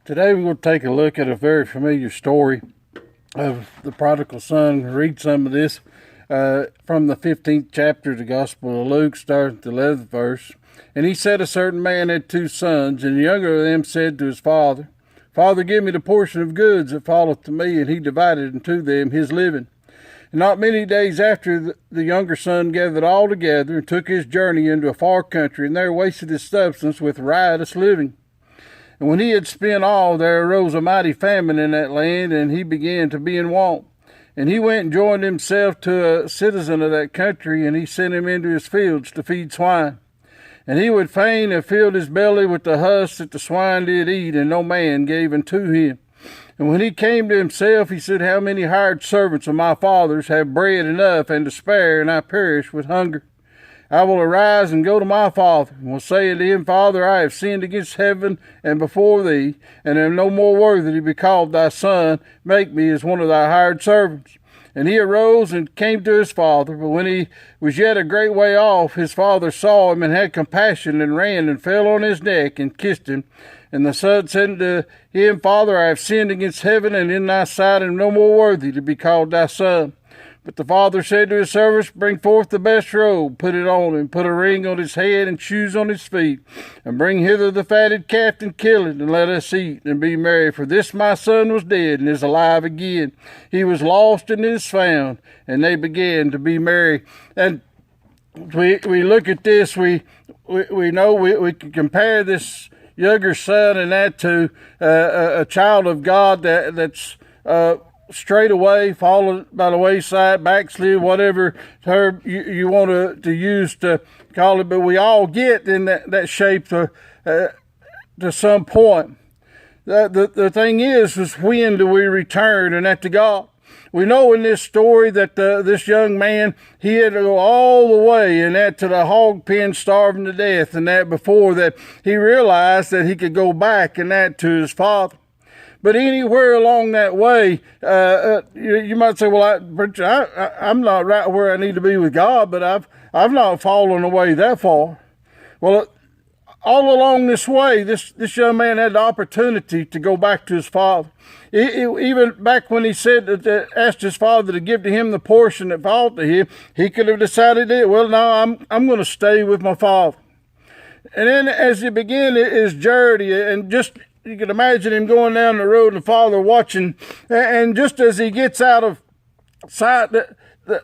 Today we're going to take a look at a very familiar story of the prodigal son. Read some of this from the 15th chapter of the Gospel of Luke, starting at the 11th verse. And he said, a certain man had two sons, and the younger of them said to his father, Father, give me the portion of goods that falleth to me. And he divided unto them his living. And not many days after, the younger son gathered all together and took his journey into a far country, and there wasted his substance with riotous living. And when he had spent all, there arose a mighty famine in that land, and he began to be in want. And he went and joined himself to a citizen of that country, and he sent him into his fields to feed swine. And he would fain have filled his belly with the husk that the swine did eat, and no man gave unto him. And when he came to himself, he said, How many hired servants of my father's have bread enough and to spare, and I perish with hunger? I will arise and go to my father, and will say unto him, Father, I have sinned against heaven and before thee, and am no more worthy to be called thy son. Make me as one of thy hired servants. And he arose and came to his father. But when he was yet a great way off, his father saw him and had compassion, and ran and fell on his neck and kissed him. And the son said unto him, Father, I have sinned against heaven and in thy sight, and am no more worthy to be called thy son. But the father said to his servants, Bring forth the best robe, put it on him, put a ring on his head, and shoes on his feet, and bring hither the fatted calf, and kill it, and let us eat, and be merry. For this my son was dead, and is alive again. He was lost, and is found. And they began to be merry. And we look at this, we know we can compare this younger son and that to a child of God that's straight away, fallen by the wayside, backslid, whatever term you want to use to call it. But we all get in that shape to some point. The thing is when do we return, and that to God? We know in this story that this young man, he had to go all the way and that to the hog pen, starving to death, and that before that he realized that he could go back and that to his father. But anywhere along that way, you might say, well, I'm not right where I need to be with God, but I've not fallen away that far. Well, all along this way, this young man had the opportunity to go back to his father. Even back when he said that, asked his father to give to him the portion that fell to him, he could have decided that, well, no, I'm going to stay with my father. And then as he began his journey, and just you can imagine him going down the road and the father watching, and just as he gets out of sight, the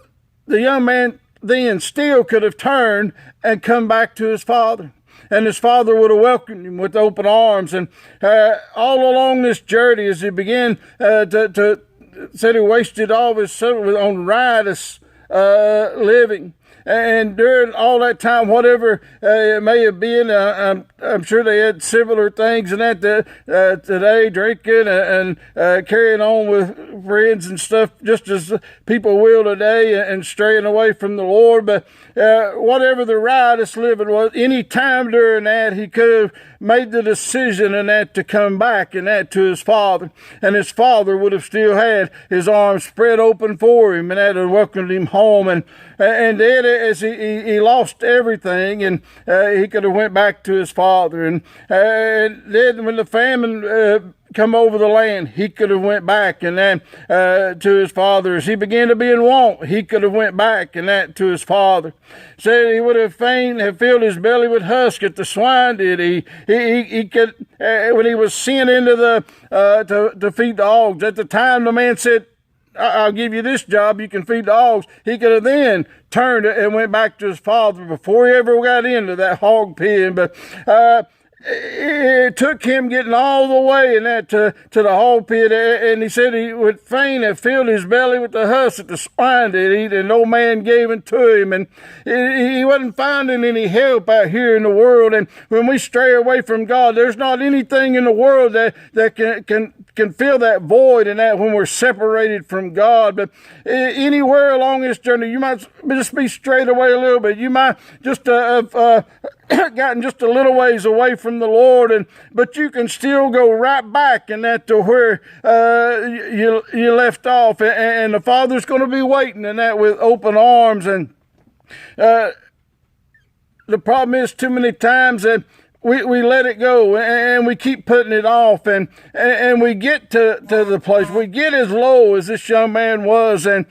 young man then still could have turned and come back to his father. And his father would have welcomed him with open arms. And all along this journey, as he began said he wasted all of his summer on riotous living. And during all that time, whatever it may have been, I'm sure they had similar things and that today, drinking and carrying on with friends and stuff, just as people will today, and straying away from the Lord. But whatever the riotous living was, any time during that, he could have made the decision and that to come back and that to his father. And his father would have still had his arms spread open for him, and that had welcomed him home. And then as he lost everything, and he could have went back to his father. And then when the famine come over the land, he could have went back and then to his father. As he began to be in want, he could have went back and that to his father. Said he would have fain have filled his belly with husk that the swine did. He could when he was sent into to feed the hogs. At the time the man said, I'll give you this job, you can feed the hogs. He could have then turned and went back to his father before he ever got into that hog pen. But it took him getting all the way in that to the hog pit, and he said he would fain have filled his belly with the husk that the swine did eat, and no man gave it to him. And he wasn't finding any help out here in the world. And when we stray away from God, there's not anything in the world that can fill that void, and that when we're separated from God. But anywhere along this journey, you might just be strayed away a little bit. You might just gotten just a little ways away from the Lord, but you can still go right back and that to where you left off, and the Father's going to be waiting and that with open arms. And the problem is, too many times that we let it go, and we keep putting it off, and we get to the place, we get as low as this young man was, and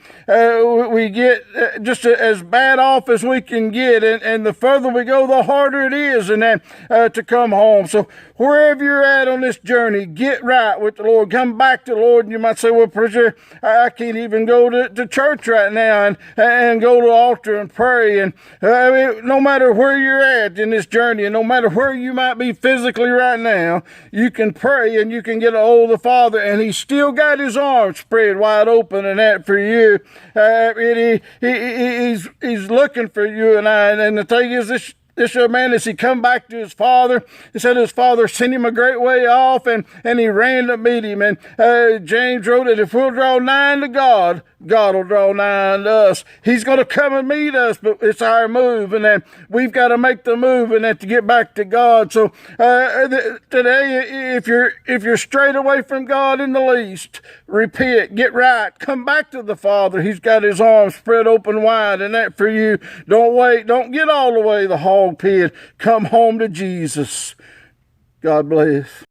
we get just as bad off as we can get, and the further we go, the harder it is, and then to come home. So wherever you're at on this journey, get right with the Lord. Come back to the Lord. And you might say, well, preacher, I can't even go to church right now and go to the altar and pray. And no matter where you're at in this journey, and no matter where you might be physically right now, you can pray and you can get a hold of the Father, and He's still got His arms spread wide open and that for you. He's looking for you and I. And the thing is, this young man, as he come back to his father, he said his father sent him a great way off, and he ran to meet him. And James wrote that if we'll draw nigh to God, God will draw nigh unto us. He's going to come and meet us, but it's our move, and then we've got to make the move and then to get back to God. So today, if you're strayed away from God in the least, repent, get right, come back to the Father. He's got His arms spread open wide, and that for you. Don't wait. Don't get all the way to the hog pit. Come home to Jesus. God bless.